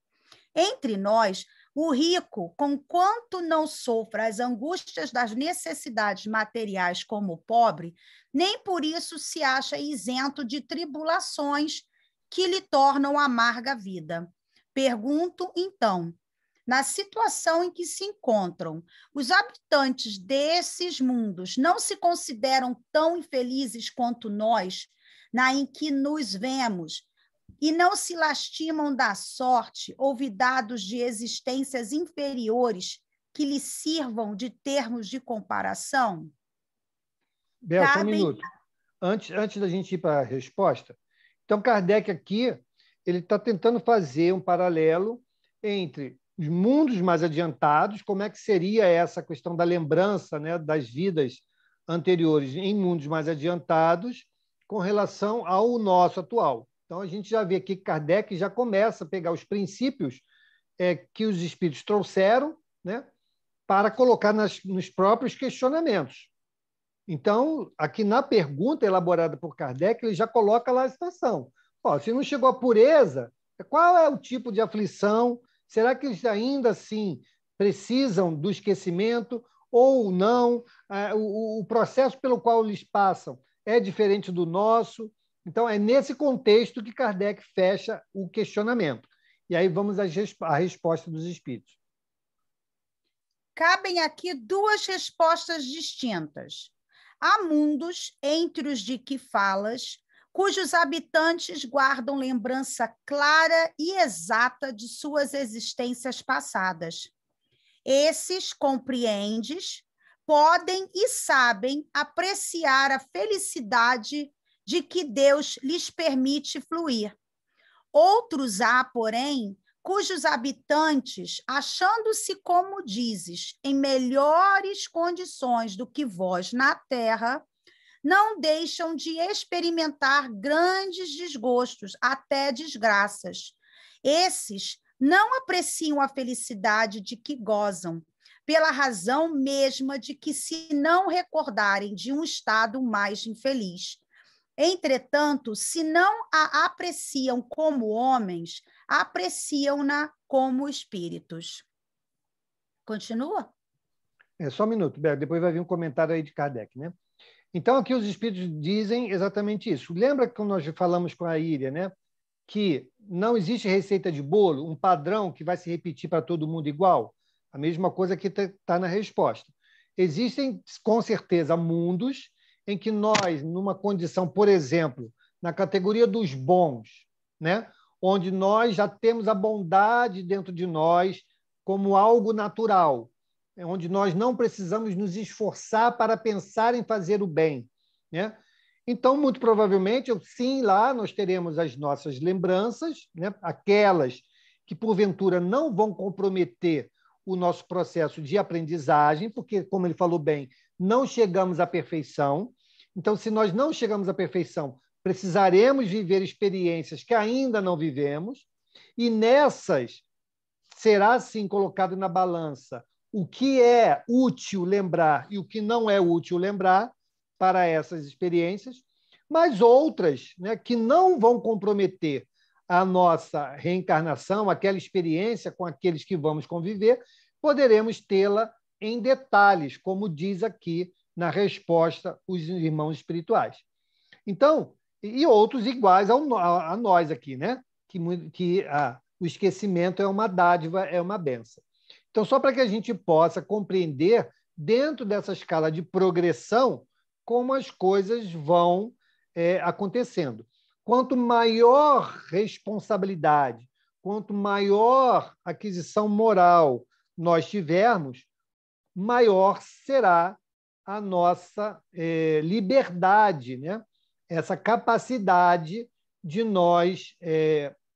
Entre nós, o rico, conquanto não sofra as angústias das necessidades materiais como o pobre, nem por isso se acha isento de tribulações que lhe tornam amarga a vida. Pergunto, então, na situação em que se encontram. Os habitantes desses mundos não se consideram tão infelizes quanto nós, na em que nos vemos, e não se lastimam da sorte, olvidados de existências inferiores que lhes sirvam de termos de comparação? Bel, só um minuto. Antes da gente ir para a resposta, então Kardec aqui ele está tentando fazer um paralelo entre os mundos mais adiantados, como é que seria essa questão da lembrança, né, das vidas anteriores em mundos mais adiantados com relação ao nosso atual. Então, a gente já vê aqui que Kardec já começa a pegar os princípios que os espíritos trouxeram, né, para colocar nos próprios questionamentos. Então, aqui na pergunta elaborada por Kardec, ele já coloca lá a situação. Se não chegou à pureza, qual é o tipo de aflição? Será que eles ainda assim precisam do esquecimento ou não? O processo pelo qual eles passam é diferente do nosso? Então, é nesse contexto que Kardec fecha o questionamento. E aí vamos à resposta dos espíritos. Cabem aqui duas respostas distintas. Há mundos, entre os de que falas, cujos habitantes guardam lembrança clara e exata de suas existências passadas. Esses, compreendes, podem e sabem apreciar a felicidade de que Deus lhes permite fluir. Outros há, porém, cujos habitantes, achando-se, como dizes, em melhores condições do que vós na terra, não deixam de experimentar grandes desgostos, até desgraças. Esses não apreciam a felicidade de que gozam, pela razão mesma de que se não recordarem de um estado mais infeliz. Entretanto, se não a apreciam como homens, apreciam-na como espíritos. Continua? Só um minuto, Beto, depois vai vir um comentário aí de Kardec, né? Então, aqui os espíritos dizem exatamente isso. Lembra que nós falamos com a Íria, né? Que não existe receita de bolo, um padrão que vai se repetir para todo mundo igual? A mesma coisa que está na resposta. Existem, com certeza, mundos em que nós, numa condição, por exemplo, na categoria dos bons, né? Onde nós já temos a bondade dentro de nós como algo natural, onde nós não precisamos nos esforçar para pensar em fazer o bem, né? Então, muito provavelmente, sim, lá nós teremos as nossas lembranças, né? Aquelas que, porventura, não vão comprometer o nosso processo de aprendizagem, porque, como ele falou bem, não chegamos à perfeição. Então, se nós não chegamos à perfeição, precisaremos viver experiências que ainda não vivemos, e nessas será, sim, colocado na balança o que é útil lembrar e o que não é útil lembrar para essas experiências, mas outras, né, que não vão comprometer a nossa reencarnação, aquela experiência com aqueles que vamos conviver, poderemos tê-la em detalhes, como diz aqui na resposta os irmãos espirituais. Então, e outros iguais a nós aqui, né? Que o esquecimento é uma dádiva, é uma bênção. Então, só para que a gente possa compreender, dentro dessa escala de progressão, como as coisas vão acontecendo. Quanto maior responsabilidade, quanto maior aquisição moral nós tivermos, maior será a nossa liberdade, né? Essa capacidade de nós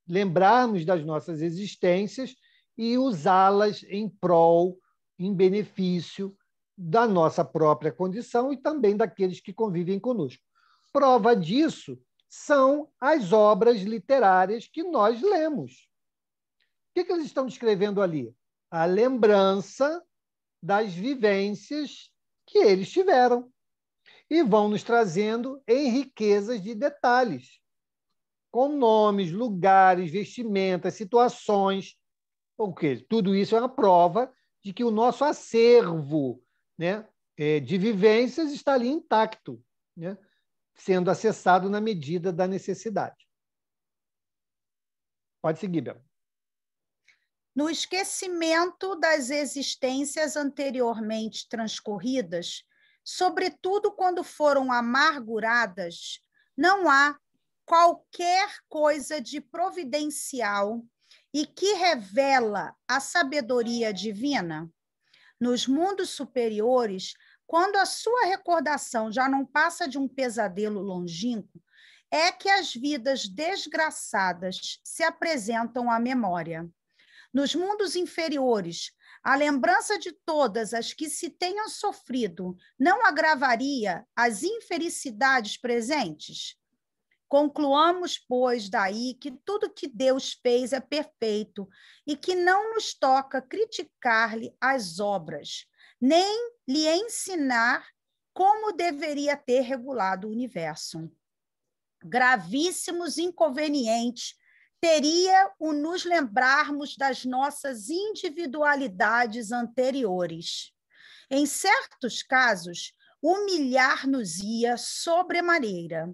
lembrarmos das nossas existências e usá-las em prol, em benefício da nossa própria condição e também daqueles que convivem conosco. Prova disso são as obras literárias que nós lemos. O que eles estão descrevendo ali? A lembrança das vivências que eles tiveram e vão nos trazendo em riquezas de detalhes, com nomes, lugares, vestimentas, situações. Porque tudo isso é uma prova de que o nosso acervo, né, de vivências está ali intacto, né, sendo acessado na medida da necessidade. Pode seguir, Bel. no esquecimento das existências anteriormente transcorridas, sobretudo quando foram amarguradas, não há qualquer coisa de providencial e que revela a sabedoria divina? Nos mundos superiores, quando a sua recordação já não passa de um pesadelo longínquo, é que as vidas desgraçadas se apresentam à memória. Nos mundos inferiores, a lembrança de todas as que se tenham sofrido não agravaria as infelicidades presentes? Concluamos, pois, daí que tudo que Deus fez é perfeito e que não nos toca criticar-lhe as obras, nem lhe ensinar como deveria ter regulado o universo. Gravíssimos inconvenientes teria o nos lembrarmos das nossas individualidades anteriores. Em certos casos, humilhar-nos-ia sobremaneira.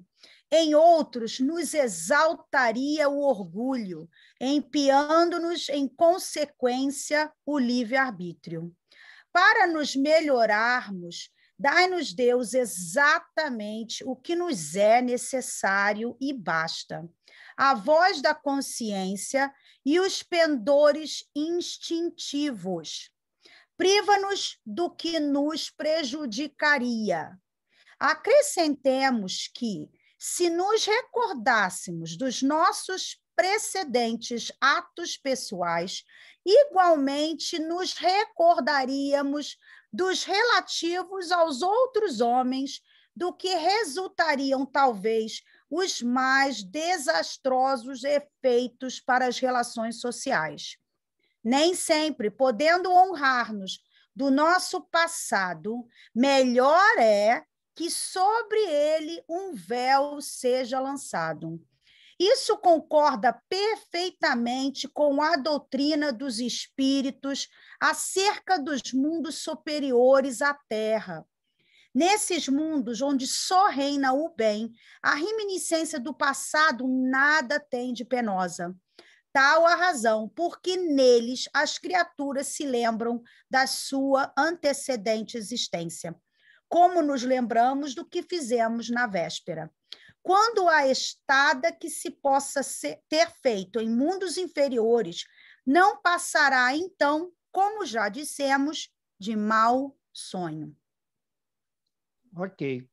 Em outros, nos exaltaria o orgulho, empiando-nos, em consequência, o livre-arbítrio. Para nos melhorarmos, dai-nos Deus exatamente o que nos é necessário e basta. A voz da consciência e os pendores instintivos. Priva-nos do que nos prejudicaria. Acrescentemos que, se nos recordássemos dos nossos precedentes atos pessoais, igualmente nos recordaríamos dos relativos aos outros homens, do que resultariam, talvez, os mais desastrosos efeitos para as relações sociais. Nem sempre, podendo honrar-nos do nosso passado, melhor é que sobre ele um véu seja lançado. Isso concorda perfeitamente com a doutrina dos espíritos acerca dos mundos superiores à Terra. Nesses mundos onde só reina o bem, a reminiscência do passado nada tem de penosa. Tal a razão porque neles as criaturas se lembram da sua antecedente existência, como nos lembramos do que fizemos na véspera. Quando a estada que se possa ter feito em mundos inferiores não passará, então, como já dissemos, de mau sonho. Ok.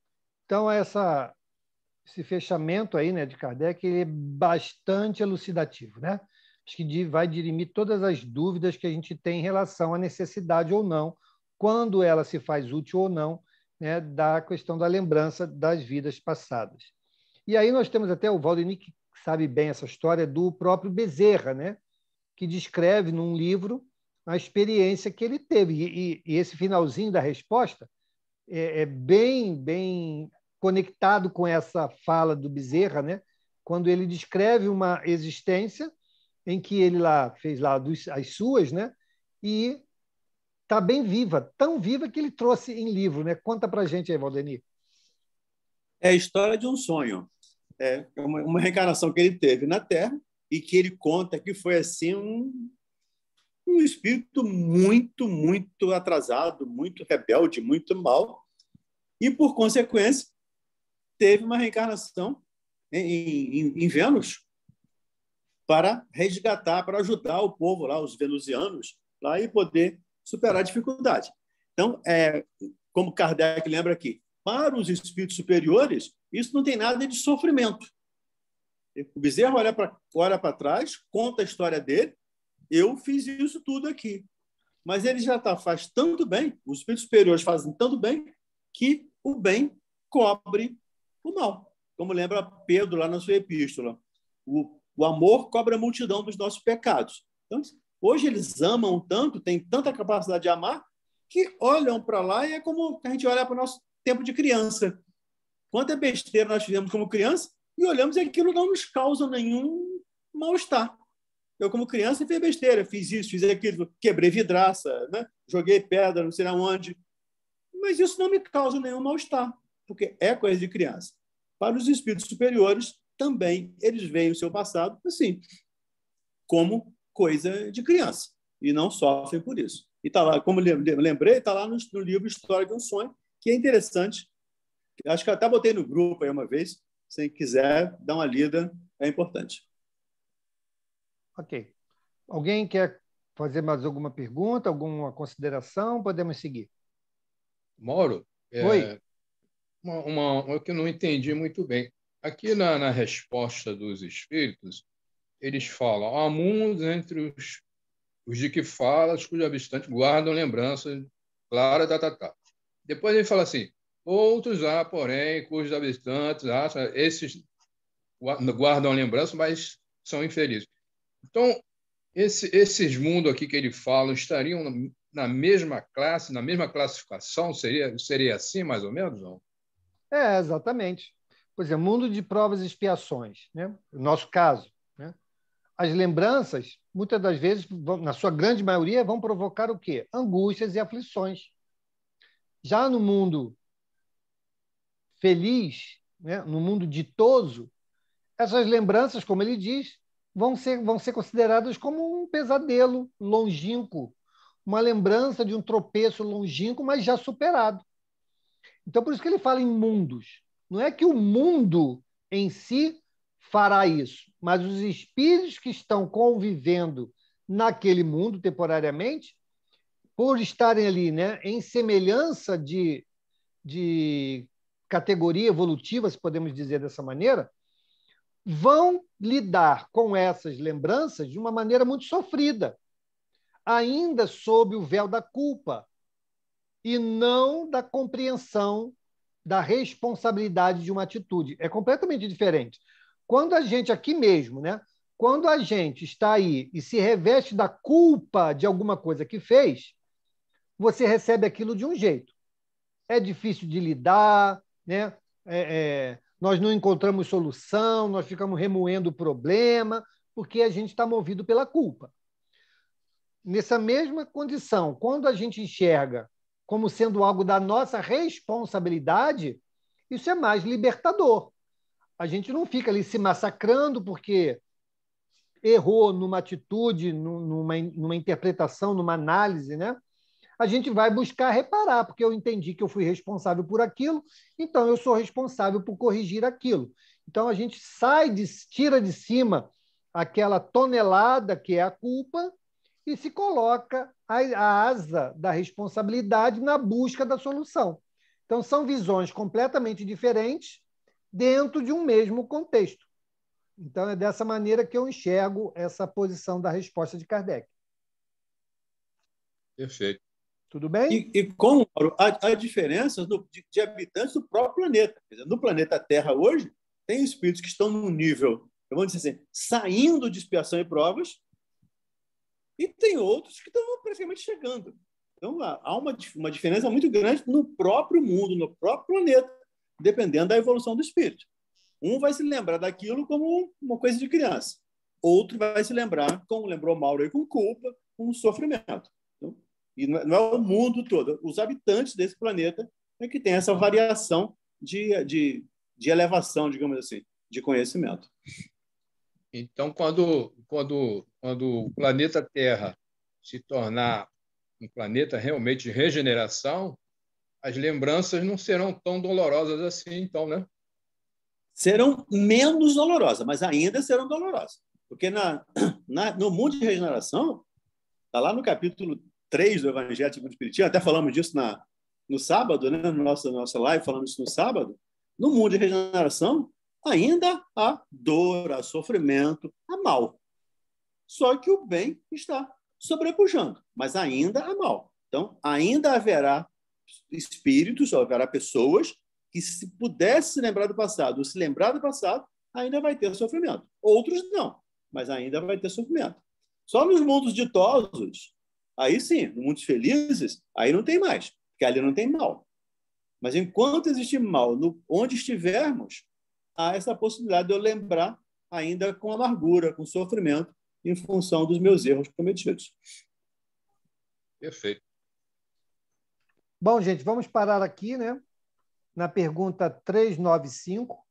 Então, esse fechamento aí, né, de Kardec, ele é bastante elucidativo, né? Acho que vai dirimir todas as dúvidas que a gente tem em relação à necessidade ou não, quando ela se faz útil ou não, né, da questão da lembrança das vidas passadas. E aí nós temos até o Valdemir, que sabe bem essa história, do próprio Bezerra, né, que descreve num livro a experiência que ele teve. E esse finalzinho da resposta é bem conectado com essa fala do Bezerra, né, quando ele descreve uma existência em que ele fez as suas, né, e está bem viva, tão viva que ele trouxe em livro, né? Conta para a gente aí, Valdemir. É a história de um sonho. É uma reencarnação que ele teve na Terra e que ele conta que foi assim um espírito muito, muito atrasado, muito rebelde, muito mau, e, por consequência, teve uma reencarnação em Vênus para resgatar, para ajudar o povo lá, os venusianos, lá e poder superar a dificuldade. Então, como Kardec lembra aqui, para os espíritos superiores, isso não tem nada de sofrimento. O Bezerra olha para trás, conta a história dele, eu fiz isso tudo aqui. Mas ele já faz tanto bem, os espíritos superiores fazem tanto bem, que o bem cobre o mal. Como lembra Pedro lá na sua epístola. O amor cobre a multidão dos nossos pecados. Então, hoje eles amam tanto, têm tanta capacidade de amar, que olham para lá e é como a gente olha para o nosso tempo de criança. Quanta besteira nós fizemos como criança e olhamos e aquilo não nos causa nenhum mal-estar. Eu, como criança, fiz besteira, fiz isso, fiz aquilo, quebrei vidraça, né? Joguei pedra, não sei aonde. Mas isso não me causa nenhum mal-estar, porque é coisa de criança. Para os espíritos superiores, também eles veem o seu passado assim, como coisa de criança. e não sofrem por isso. E está lá, como lembrei, está lá no livro História de um Sonho, que é interessante. Acho que até botei no grupo aí uma vez. Se quiser dar uma lida, é importante. Ok. Alguém quer fazer mais alguma pergunta, alguma consideração? Podemos seguir. Mauro, Oi. Uma que eu não entendi muito bem. Aqui na resposta dos espíritos, eles falam: há mundos entre os de que falas, cujos habitantes guardam lembranças claras, Depois ele fala assim: outros há, porém, cujos habitantes acham, esses guardam lembranças, mas são infelizes. Então, esses mundos aqui que ele fala estariam na mesma classe, na mesma classificação? Seria assim, mais ou menos? Não? Exatamente. Por exemplo, mundo de provas e expiações, né? No nosso caso, né? As lembranças, muitas das vezes, na sua grande maioria, vão provocar o quê? Angústias e aflições. Já no mundo feliz, né? No mundo ditoso, essas lembranças, como ele diz, vão ser consideradas como um pesadelo longínquo, uma lembrança de um tropeço longínquo, mas já superado. Então, por isso que ele fala em mundos. Não é que o mundo em si fará isso, mas os espíritos que estão convivendo naquele mundo temporariamente, por estarem ali, né, em semelhança de categoria evolutiva, se podemos dizer dessa maneira, vão lidar com essas lembranças de uma maneira muito sofrida, ainda sob o véu da culpa, e não da compreensão da responsabilidade de uma atitude. É completamente diferente. Quando a gente, aqui mesmo, né? Quando a gente está aí e se reveste da culpa de alguma coisa que fez, você recebe aquilo de um jeito. É difícil de lidar, né? Nós não encontramos solução, nós ficamos remoendo o problema, porque a gente está movido pela culpa. Nessa mesma condição, quando a gente enxerga como sendo algo da nossa responsabilidade, isso é mais libertador. A gente não fica ali se massacrando porque errou numa atitude, numa interpretação, numa análise, né? A gente vai buscar reparar, porque eu entendi que eu fui responsável por aquilo, então eu sou responsável por corrigir aquilo. Então a gente tira de cima aquela tonelada que é a culpa e se coloca a asa da responsabilidade na busca da solução. Então são visões completamente diferentes dentro de um mesmo contexto. Então é dessa maneira que eu enxergo essa posição da resposta de Kardec. Perfeito. Tudo bem? E como há diferenças de habitantes do próprio planeta. Quer dizer, no planeta Terra hoje, tem espíritos que estão num nível, vamos dizer assim, saindo de expiação e provas, e tem outros que estão praticamente chegando. Então, há uma diferença muito grande no próprio mundo, no próprio planeta, dependendo da evolução do espírito. Um vai se lembrar daquilo como uma coisa de criança. Outro vai se lembrar, como lembrou Mauro, aí, com culpa, com sofrimento. Então, e não é o mundo todo. Os habitantes desse planeta é que tem essa variação de elevação, digamos assim, de conhecimento. Então, quando o planeta Terra se tornar um planeta realmente de regeneração, as lembranças não serão tão dolorosas assim, então, né? Serão menos dolorosas, mas ainda serão dolorosas. Porque no mundo de regeneração, está lá no capítulo 3 do Evangelho segundo o Espiritismo, até falamos disso no sábado, né? No nossa live, falamos isso no sábado. No mundo de regeneração, ainda há dor, há sofrimento, há mal. Só que o bem está sobrepujando, mas ainda há mal. Então, ainda haverá espíritos, haverá pessoas que, se pudesse se lembrar do passado, ou se lembrar do passado, ainda vai ter sofrimento. Outros não, mas ainda vai ter sofrimento. Só nos mundos ditosos, aí sim, nos mundos felizes, aí não tem mais, porque ali não tem mal. Mas enquanto existe mal, onde estivermos, há essa possibilidade de eu lembrar ainda com amargura, com sofrimento, em função dos meus erros cometidos. Perfeito. Bom, gente, vamos parar aqui, né? Na pergunta 395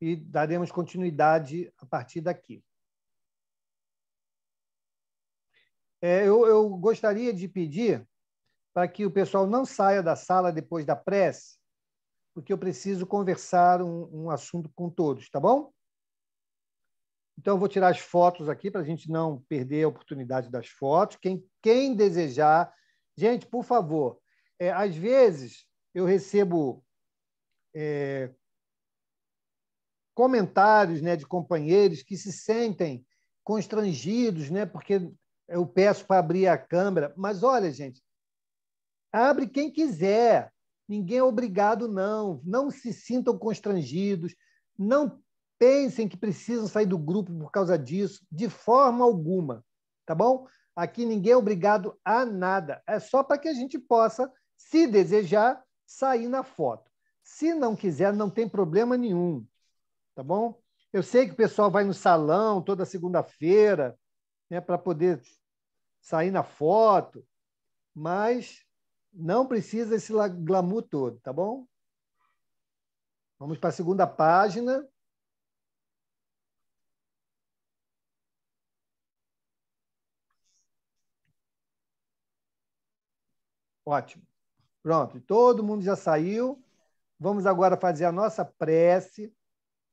e daremos continuidade a partir daqui. Eu gostaria de pedir para que o pessoal não saia da sala depois da prece, porque eu preciso conversar um assunto com todos, tá bom? Então, eu vou tirar as fotos aqui para a gente não perder a oportunidade das fotos. Quem desejar... Gente, por favor, às vezes eu recebo comentários, né, de companheiros que se sentem constrangidos, né, porque eu peço para abrir a câmera. Mas, olha, gente, abre quem quiser. Ninguém é obrigado, não. Não se sintam constrangidos. Não pensem que precisam sair do grupo por causa disso, de forma alguma, tá bom? Aqui ninguém é obrigado a nada. É só para que a gente possa, se desejar, sair na foto. Se não quiser, não tem problema nenhum, tá bom? Eu sei que o pessoal vai no salão toda segunda-feira, né, para poder sair na foto, mas não precisa esse glamour todo, tá bom? Vamos para a segunda página. Ótimo. Pronto, todo mundo já saiu. Vamos agora fazer a nossa prece,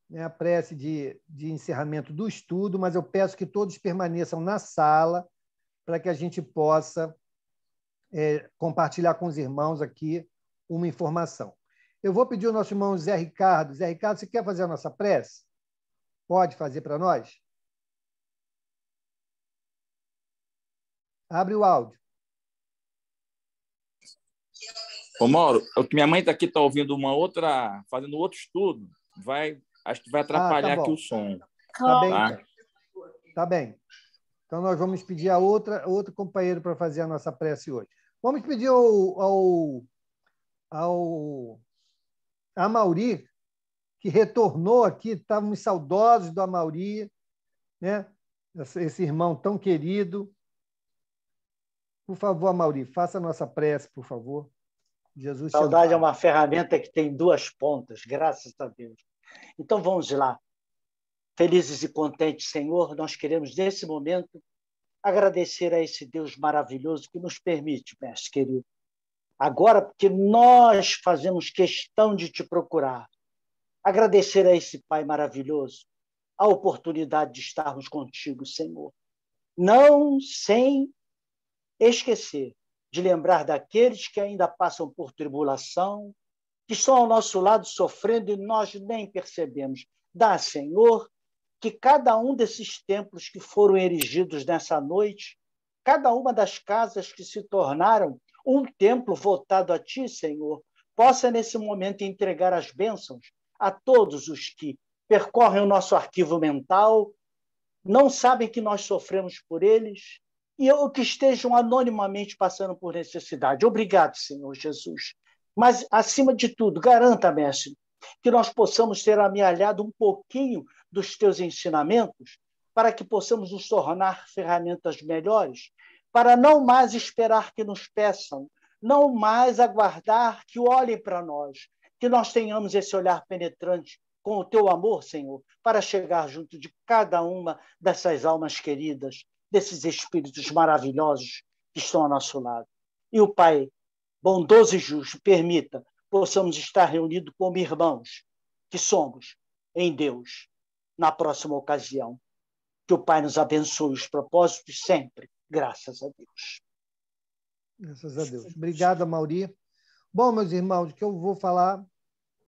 né, a prece de encerramento do estudo, mas eu peço que todos permaneçam na sala para que a gente possa compartilhar com os irmãos aqui uma informação. Eu vou pedir ao nosso irmão Zé Ricardo. Zé Ricardo, você quer fazer a nossa prece? Pode fazer para nós? Abre o áudio. Ô, Mauro, minha mãe está aqui, está ouvindo fazendo outro estudo. Acho que vai atrapalhar aqui o som. Tá bem, tá? Tá bem. Então, nós vamos pedir a outro companheiro para fazer a nossa prece hoje. Vamos pedir ao Amauri, que retornou aqui, estávamos saudosos do Amauri, né? Esse irmão tão querido. Por favor, Amauri, faça a nossa prece, por favor. Jesus te Saudade ampare. é uma ferramenta que tem duas pontas, graças a Deus. Então, vamos lá. Felizes e contentes, Senhor, nós queremos, nesse momento, agradecer a esse Deus maravilhoso que nos permite, mestre querido. Agora, porque nós fazemos questão de te procurar, agradecer a esse Pai maravilhoso a oportunidade de estarmos contigo, Senhor. Não sem esquecer de lembrar daqueles que ainda passam por tribulação, que estão ao nosso lado sofrendo e nós nem percebemos. Dá, Senhor, que cada um desses templos que foram erigidos nessa noite, cada uma das casas que se tornaram um templo voltado a Ti, Senhor, possa nesse momento entregar as bênçãos a todos os que percorrem o nosso arquivo mental, não sabem que nós sofremos por eles, e ou que estejam anonimamente passando por necessidade. Obrigado, Senhor Jesus. Mas, acima de tudo, garanta, mestre, que nós possamos ter amealhado um pouquinho dos teus ensinamentos para que possamos nos tornar ferramentas melhores, para não mais esperar que nos peçam, não mais aguardar que olhem para nós, que nós tenhamos esse olhar penetrante com o teu amor, Senhor, para chegar junto de cada uma dessas almas queridas, desses espíritos maravilhosos que estão ao nosso lado. E o Pai, bondoso e justo, permita possamos estar reunidos como irmãos que somos em Deus na próxima ocasião. Que o Pai nos abençoe os propósitos sempre, graças a Deus. Graças a Deus. Obrigado, Amauri. Bom, meus irmãos, o que eu vou falar